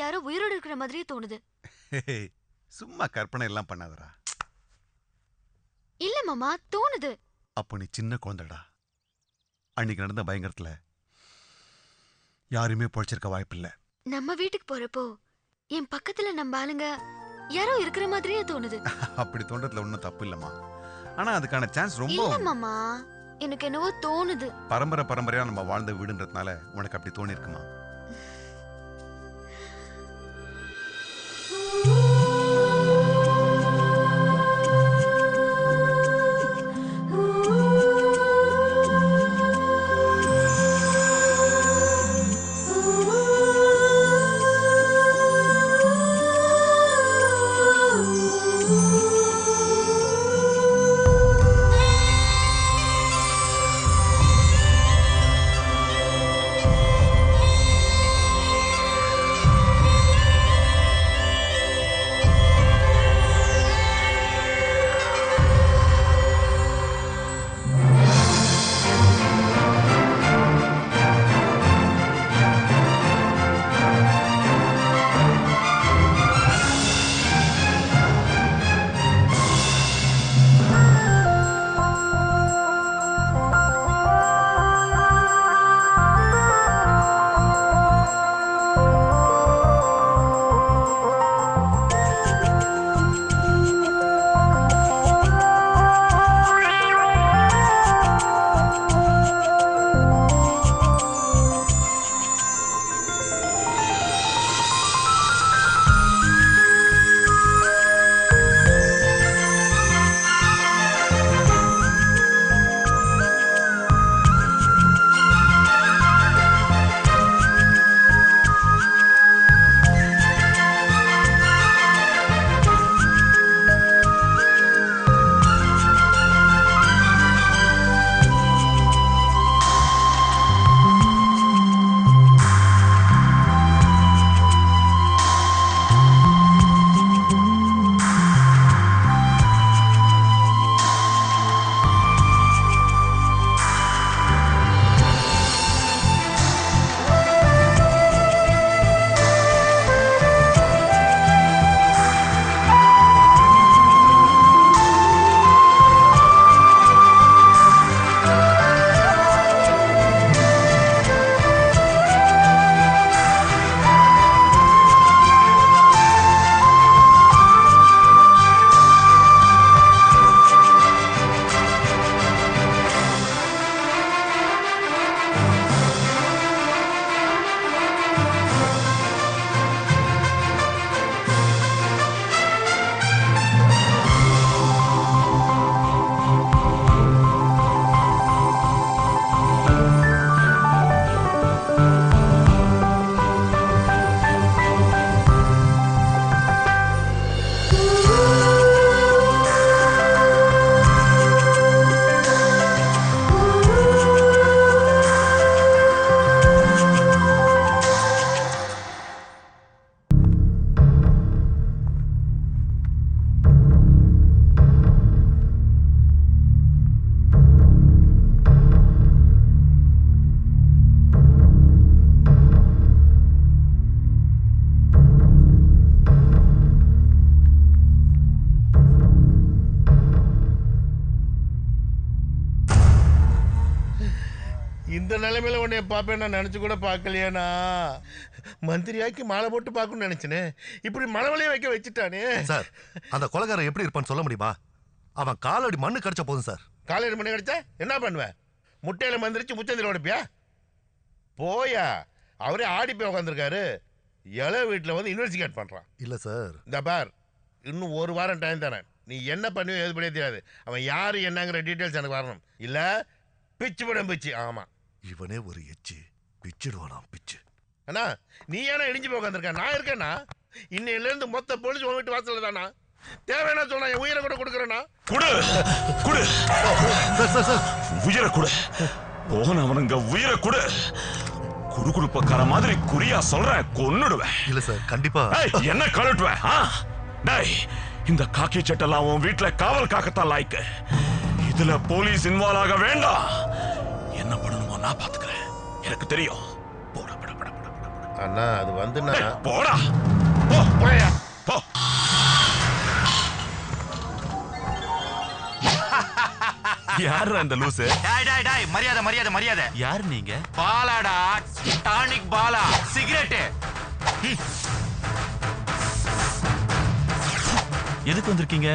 யாரோ உயிரோடு இருக்கிற மாதிரியே தோணுது. சும்மா கற்பனை எல்லாம் பண்ணாதடா. இல்ல மாமா, தோணுது. அப்போ நீ சின்ன குழந்தைடா. அன்னைக்கு நடந்த பயங்கரத்துல யாருமே பொழைச்சிருக்க வாய்ப்பில்லை. நம்ம வீட்டுக்கு போறப்போ என் பக்கத்துல நம்ம ஆளுங்க யாரோ இருக்கிற மாதிரியே தோணுது. அப்படி தோன்றதுல ஒன்றும் தப்பு இல்லம்மா. ஆனா அதுக்கான சான்ஸ் ரொம்ப இல்ல மாமா, எனக்கு என்னவோ தோணுது. பரம்பரையா நம்ம வாழ்ந்த வீடுன்றதுனால உனக்கு அப்படி தோணி இருக்குமா? இந்த நிலைமையில உன்னை பாப்பேன் நான் நினைச்சு கூட பார்க்கலையானா. மந்திரியாக்கி மாலை போட்டு பார்க்கணும்னு நினைச்சனே, இப்படி மலவலையே வைக்க வச்சுட்டானே. சார், அந்த கொலைகாரன் எப்படி இருப்பான்னு சொல்ல முடியுமா? அவன் காலடி மண்ணு கிடைச்ச போதும் சார். காலடி மண்ணு கிடைச்சா என்ன பண்ணுவேன்? முட்டையில மந்திரிச்சு முச்சந்திர உடைப்பியா? போயா, அவரே ஆடி போய் உட்காந்துருக்காரு. இள வீட்டில் வந்து இன்வெஸ்டிகேட் பண்றான். இல்ல சார், இந்த பார், இன்னும் ஒரு வாரம் டைம் தரேன். நீ என்ன பண்ணுவோ எது படியே தெரியாது. அவன் யாரு என்னங்கிற டீட்டெயில்ஸ் எனக்கு வரணும். இல்ல பிச்சு படம் பிச்சு. ஆமா, இவனே ஒரு எச்சு பிச்சுடுவானாம் பிச்சு. அண்ணா, நீ ஏன்னா இடிஞ்சு போய் உட்காந்துருக்க? நான் இருக்கேண்ணா. இன்னையில இருந்து மொத்த போலீஸ் உன் வீட்டு வாசல்ல தானா? தேவையான சொன்னா என் உயிரை கூட கொடுக்குறேண்ணா. குடு குடு உயிரை குடு. போன அவனுங்க உயிரை குடு. குறுகுறுப்பக்கார மாதிரி குறியா சொல்றேன், கொன்னுடுவேன். இல்ல சார், கண்டிப்பா. என்ன கழட்டுவேன்? டேய், இந்த காக்கி சட்டெல்லாம் உன் வீட்டுல காவல் காக்கத்தான் லாய்க்கு. இதுல போலீஸ் இன்வால்வ் ஆக வேண்டாம். என்ன பண்ணணுமோ நான் பாத்துக்கிறேன், எனக்கு தெரியும். போட பட பட பட பட. அண்ணா அது வந்துண்ணா. டேய், போடா போ போயா. போ. யாரு அந்த லூசு? டாய் டாய் டாய் மரியாதை மரியாதை மரியாதை. யார் நீங்க? Palada, tonic Bala, cigarette. எதுக்கு வந்திருக்கீங்க?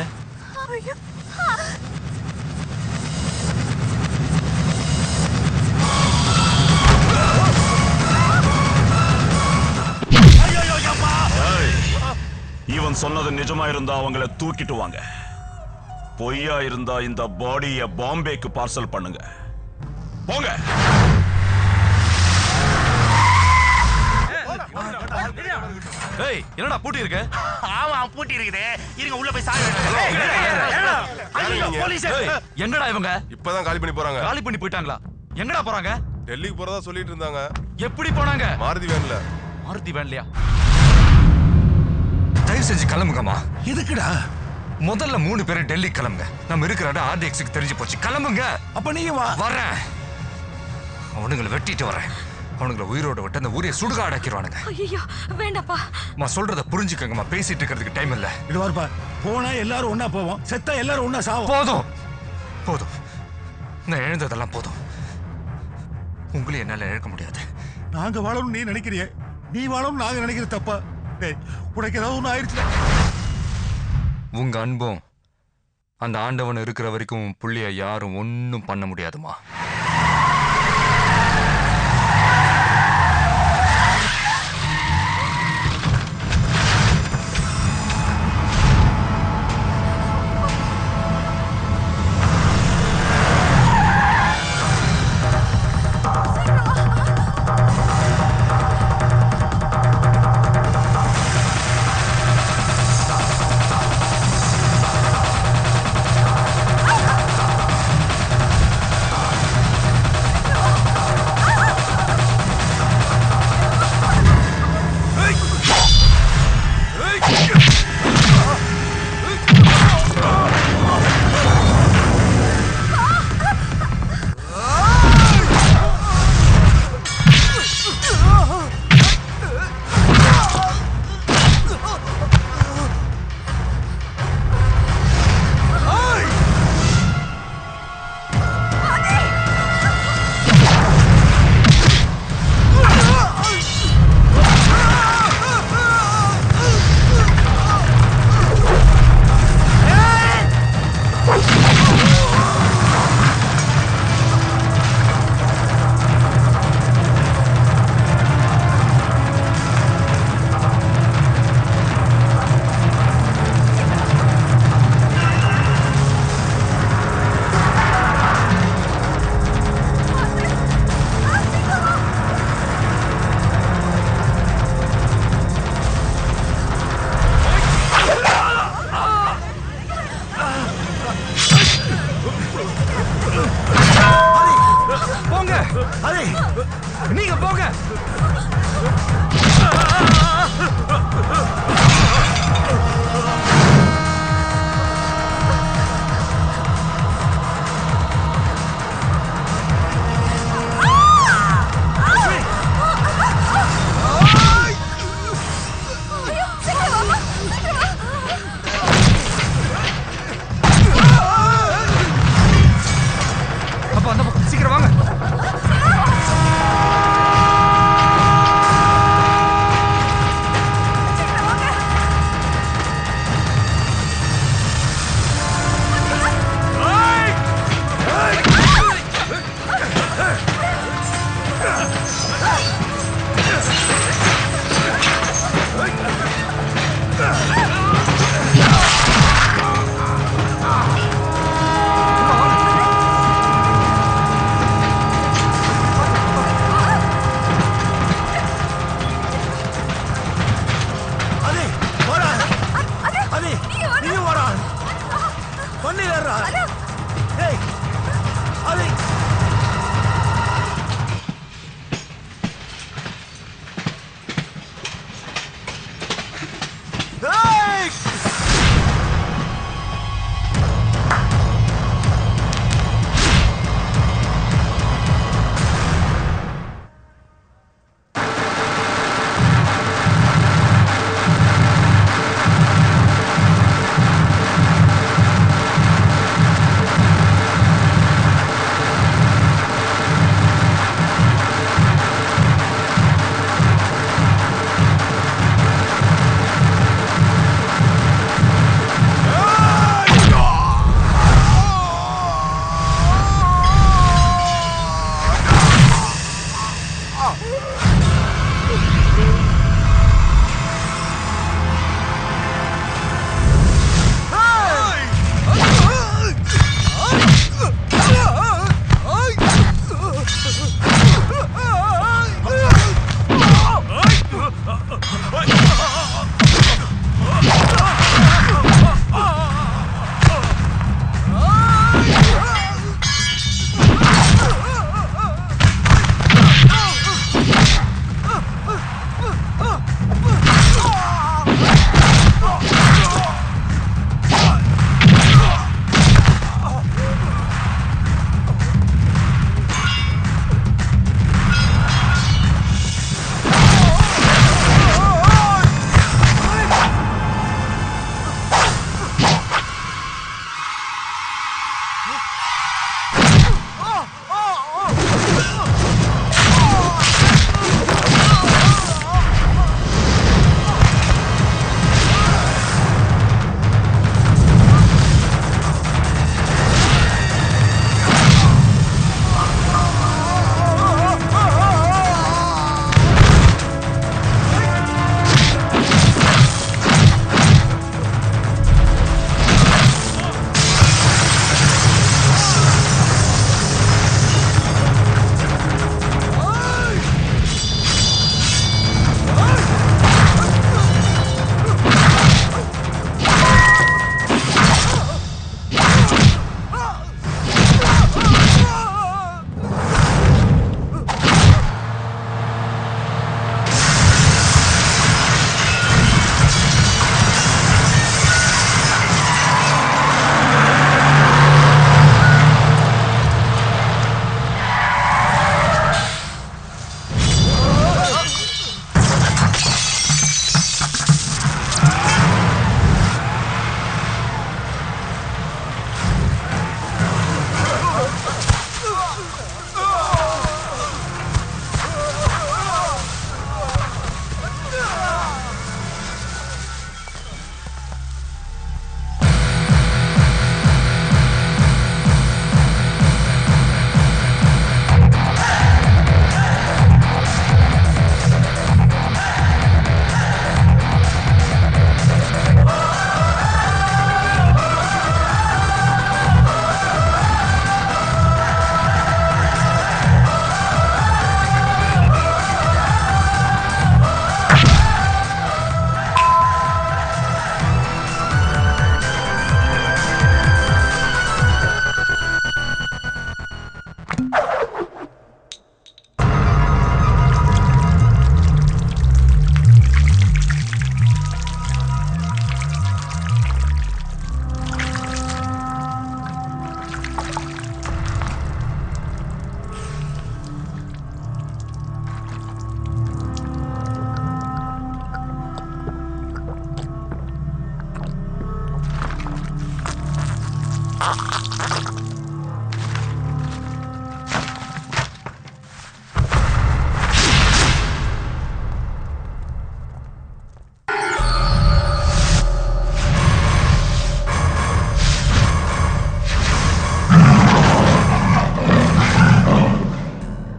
ஏய், இவன் சொன்னது நிஜமா இருந்தா அவங்கள தூக்கிட்டு வாங்க. பொய்யா இருந்தா இந்த பாடிய பாம்பேக்கு பார்சல் பண்ணுங்க. போங்க. ஏய் என்னடா பூட்டி இருக்கு? ஆமா பூட்டி இருக்குது. இருங்க உள்ள போய் சாவி. போலீஸ். எங்கடா இவங்க? இப்பதான் காலி பண்ணி போறாங்க. காலி பண்ணி போயிட்டாங்களா? எங்கடா போறாங்க? டெல்லிக்கு போறதா சொல்லிட்டு இருந்தாங்க. எப்படி போனாங்க? மாருதி வேன்ல. மாருதி வேன்லையா? தயவு செஞ்சு கிளம்புங்கம்மா. எதுக்குடா? முதல்ல 3 பேரும் டெல்லி கிளம்புங்க. நம்ம இருக்கிற இடம் ஆர்டிஎக்ஸுக்கு தெரிஞ்சு போச்சு. கிளம்புங்க. அப்ப நீங்க வா. வரேன். அவனுங்களை வெட்டிட்டு வரேன். அவனுங்களை உயிரோட விட்டு அந்த ஊரையை சுடுகா அடக்கிடுவானுங்க. ஐயோ வேண்டாப்பா. அம்மா சொல்றத புரிஞ்சுக்கங்கம்மா. பேசிட்டு இருக்கிறதுக்கு டைம் இல்ல. இது வாருப்பா. போனா எல்லாரும் ஒண்ணா போவோம், செத்தா எல்லாரும் ஒண்ணா சாவோம். போதும் போதும். நான் எழுந்ததெல்லாம் போதும். உங்களையும் என்னால இழக்க முடியாது. நாங்க வாழணும் நீ நினைக்கிறிய, நீ வாழணும் நாங்க நினைக்கிறது தப்பா? டேய், உனக்கு ஏதாவது ஒண்ணு ஆயிடுச்சு. உங்க அன்பும் அந்த ஆண்டவன் இருக்கிற வரைக்கும் உன் புள்ளிய யாரும் ஒன்னும் பண்ண முடியாதுமா.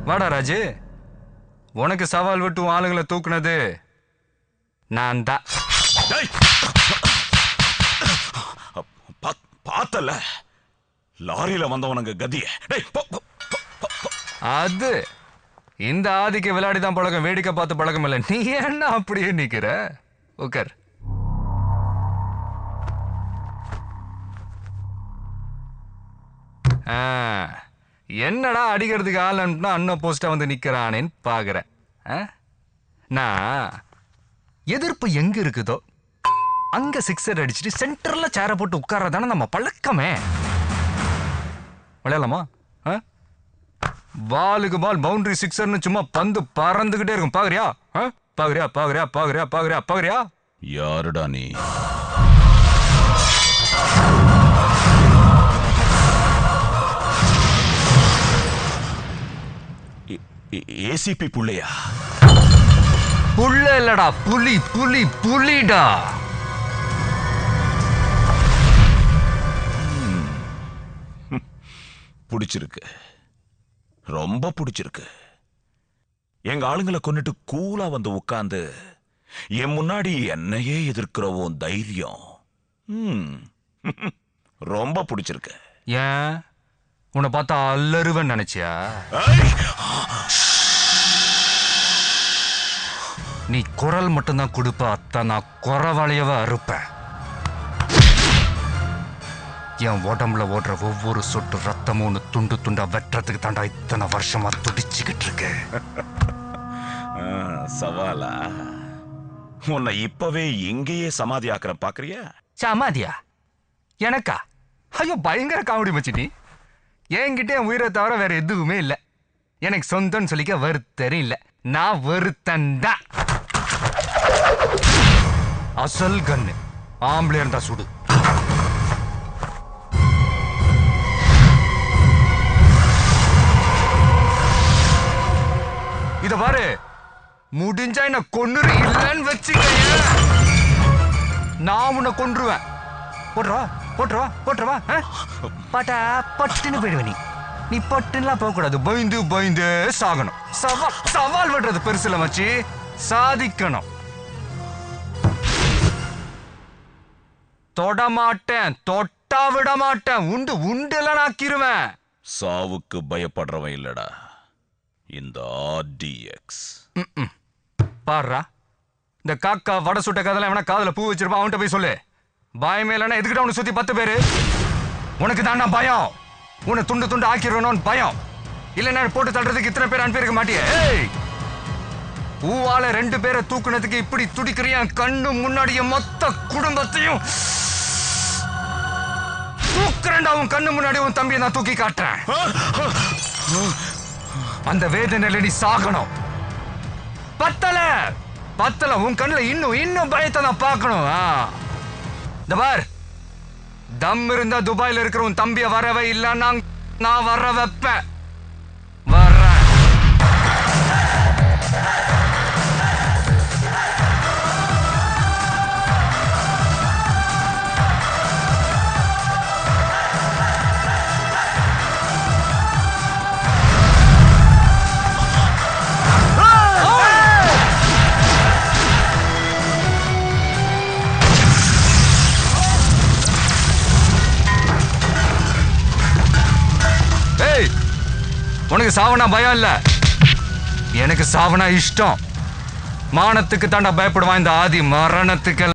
வாடா ராஜு, உனக்கு சவால் விட்டு உன் ஆளுங்களை தூக்குனது நான் தான். பார்த்தல லாரியில வந்தவனுங்க கதிய. அது இந்த ஆதிக்க விளையாடிதான் பழக்கம், வேடிக்கை பார்த்து பழக்கம் இல்லை. நீ என்ன அப்படியே நிக்கிற? உட்கார். என்னடா அடிக்கிறதுக்கு ஆள் அனுப்புனா அண்ணன் போஸ்டா வந்து நிக்கிறானேன்னு பாக்குறேன். நான் எதிர்ப்பு எங்க இருக்குதோ அங்க சிக்ஸர் அடிச்சுட்டு சென்டர்ல சேர போட்டு உட்கார்றதானே நம்ம பழக்கமே. விளையாடலாமா? பாலுக்கு பால் பவுண்டரி சிக்ஸர்னு சும்மா பந்து பறந்துகிட்டே இருக்கும். பாக்குறியா? பாக்குறியா பாக்குறியா பாக்குறியா பாக்குறியா பாக்குறியா? யாருடா நீ? ஏசிபி புள்ளையா? புள்ள இல்லடா, புலி புலி புலிடா. பிடிச்சிருக்கு, ரொம்ப பிடிச்சிருக்கு. எங்க ஆளுங்களை கொண்டுட்டு கூலா வந்து உட்கார்ந்து என் முன்னாடி என்னையே எதிர்க்கிறவும் தைரியம் ரொம்ப பிடிச்சிருக்கு. ஏன் உன்னை பார்த்தா அல்லருவன் நினைச்சியா? நீ குரல் மட்டும்தான் கொடுப்ப, அத்தான் நான் குறவளையவ அறுப்பேன். என் உடம்புல ஓடுற ஒவ்வொரு சொட்டு ரத்தமும் ஒன்று துண்டு துண்டா வெட்டுறதுக்கு தாண்டா இத்தனை வருஷமா துடிச்சுக்கிட்டு இருக்கு. சவாலா? உன்னை இப்பவே எங்கேயே சமாதி ஆக்குற பாக்குறியா? சமாதியா? எனக்கா? ஐயோ பயங்கர காமெடி மச்சி. நீ என்கிட்ட என் உயிரை தவிர வேற எதுவுமே இல்லை. எனக்கு சொந்தம்னு சொல்லிக்க வருத்தரும் இல்லை. நான் வருத்தந்தான். அசல் கண்ணு ஆம்பளை இருந்தா சுடு. இத பாரு, முடிஞ்சா என்ன கொன்னுரு, இல்லன்னு வச்சுக்க நான் உன்னை கொன்றுவேன். போட்டுருவா போட்டுருவா போட்டுருவா. பாட்டா பட்டுன்னு போயிடுவேன். நீ பட்டுலாம் போக கூடாது, பயந்து பயந்து சாகணும். சவால் சவால் விடுறது பெருசுல மச்சி, சாதிக்கணும். தொட மாட்டேன், தொட்டா விட மாட்டேன். உண்டு உண்டுல நாக்கிருவேன். சாவுக்கு பயப்படுறவன் இல்லடா இந்த ஆர்டிஎக்ஸ். பாருடா, இந்த காக்கா வடை சுட்ட கதல எவனா காதுல பூ வச்சிருப்பான், அவன்கிட்ட போய் சொல்லு. பயமே இல்லைன்னா எதுக்கிட்ட உன்னை சுத்தி 10 பேரு. உனக்கு தாண்டா பயம், உன்னை துண்டு துண்டு ஆக்கிடணும்னு பயம். இல்லைன்னா போட்டு தள்ளுறதுக்கு இத்தனை பேர் அனுப்பியிருக்க மாட்டியே. பூவால 2 பேரை தூக்குனதுக்கு இப்படி துடிக்கிறிய கண்ணு முன்னாடிய மொத்த குடும்பத்தையும் தூக்குறேன்டா. உன் கண்ணு முன்னாடி உன் தம்பியை நான் தூக்கி காட்டுறேன். அந்த வேதனையில நீ சாகணும். பத்தல பத்தல, உன் கண்ணுல இன்னும் இன்னும் பயத்தை நான் பார்க்கணும். இந்த பார், தம் இருந்தா துபாயில இருக்கிற உன் தம்பிய வரவே இல்லைன்னா நான் வர வைப்பேன். வர்றேன். உனக்கு சாவனா பயம் இல்ல, எனக்கு சாவனா இஷ்டம். மானத்துக்கு தாண்டா பயப்படுவான் இந்த ஆதி, மரணத்துக்கு